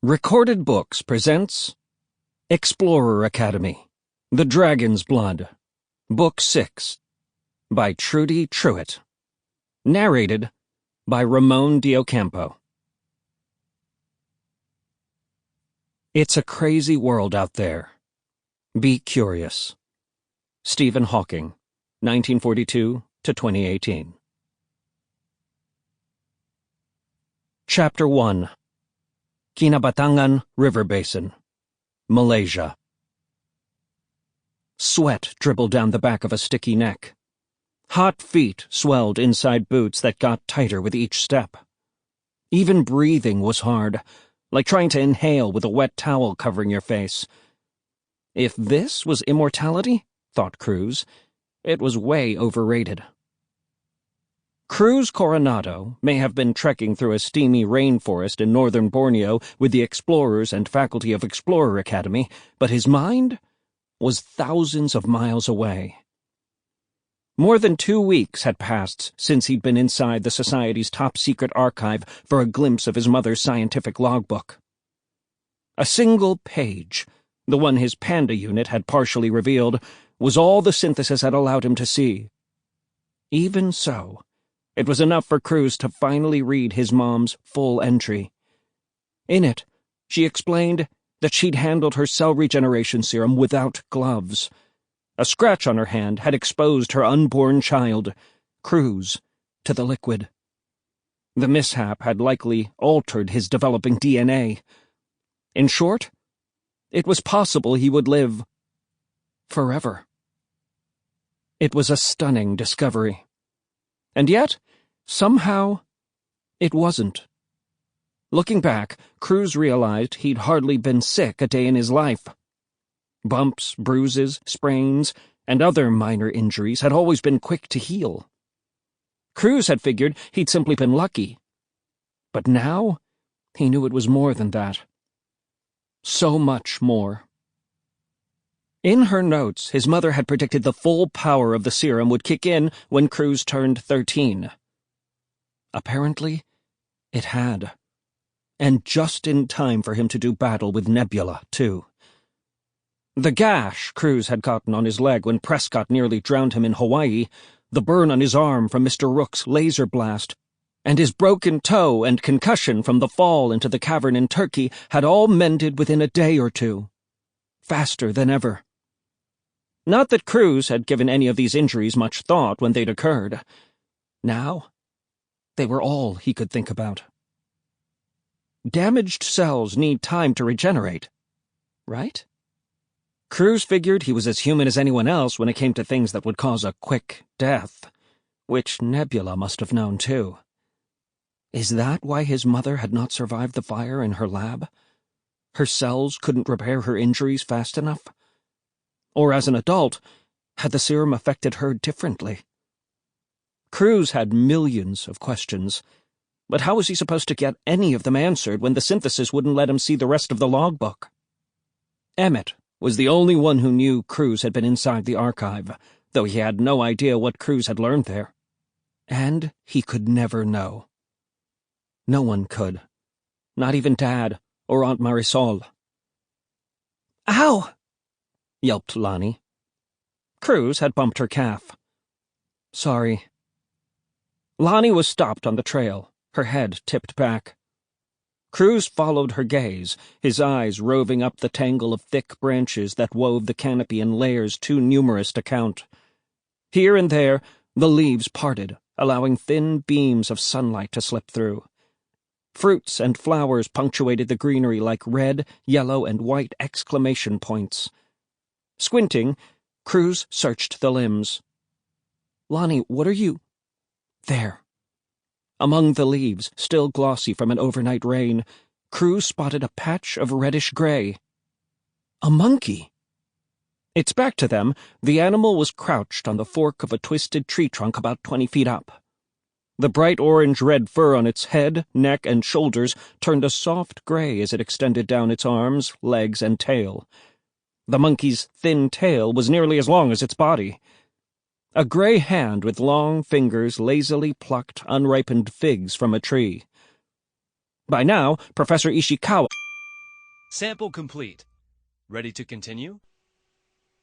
Recorded Books presents Explorer Academy, The Dragon's Blood, Book 6, by Trudi Trueit. Narrated by Ramón de Ocampo. It's a crazy world out there. Be curious. Stephen Hawking, 1942 to 2018. Chapter 1. Kinabatangan River Basin, Malaysia. Sweat dribbled down the back of a sticky neck. Hot feet swelled inside boots that got tighter with each step. Even breathing was hard, like trying to inhale with a wet towel covering your face. If this was immortality, thought Cruz, it was way overrated. Cruz Coronado may have been trekking through a steamy rainforest in Northern Borneo with the explorers and faculty of Explorer Academy, but his mind was thousands of miles away. More than 2 weeks had passed since he'd been inside the Society's top-secret archive for a glimpse of his mother's scientific logbook. A single page, the one his panda unit had partially revealed, was all the synthesis had allowed him to see. Even so, it was enough for Cruz to finally read his mom's full entry. In it, she explained that she'd handled her cell regeneration serum without gloves. A scratch on her hand had exposed her unborn child, Cruz, to the liquid. The mishap had likely altered his developing DNA. In short, it was possible he would live forever. It was a stunning discovery. And yet, somehow, it wasn't. Looking back, Cruz realized he'd hardly been sick a day in his life. Bumps, bruises, sprains, and other minor injuries had always been quick to heal. Cruz had figured he'd simply been lucky. But now, he knew it was more than that. So much more. In her notes, his mother had predicted the full power of the serum would kick in when Cruz turned 13. Apparently, it had. And just in time for him to do battle with Nebula, too. The gash Cruz had gotten on his leg when Prescott nearly drowned him in Hawaii, the burn on his arm from Mr. Rook's laser blast, and his broken toe and concussion from the fall into the cavern in Turkey had all mended within a day or two. Faster than ever. Not that Cruz had given any of these injuries much thought when they'd occurred. Now, they were all he could think about. Damaged cells need time to regenerate, right? Cruz figured he was as human as anyone else when it came to things that would cause a quick death, which Nebula must have known too. Is that why his mother had not survived the fire in her lab? Her cells couldn't repair her injuries fast enough? Or as an adult, had the serum affected her differently? Cruz had millions of questions, but how was he supposed to get any of them answered when the synthesis wouldn't let him see the rest of the logbook? Emmett was the only one who knew Cruz had been inside the archive, though he had no idea what Cruz had learned there. And he could never know. No one could. Not even Dad or Aunt Marisol. "Ow!" yelped Lani. Cruz had bumped her calf. "Sorry." Lani was stopped on the trail, her head tipped back. Cruz followed her gaze, his eyes roving up the tangle of thick branches that wove the canopy in layers too numerous to count. Here and there, the leaves parted, allowing thin beams of sunlight to slip through. Fruits and flowers punctuated the greenery like red, yellow, and white exclamation points. Squinting, Cruz searched the limbs. "Lani, what are you—" There. Among the leaves, still glossy from an overnight rain, Cruz spotted a patch of reddish-gray. A monkey! Its back to them, the animal was crouched on the fork of a twisted tree trunk about 20 feet up. The bright orange-red fur on its head, neck, and shoulders turned a soft gray as it extended down its arms, legs, and tail. The monkey's thin tail was nearly as long as its body. A gray hand with long fingers lazily plucked unripened figs from a tree. By now, Professor Ishikawa Sample complete. Ready to continue?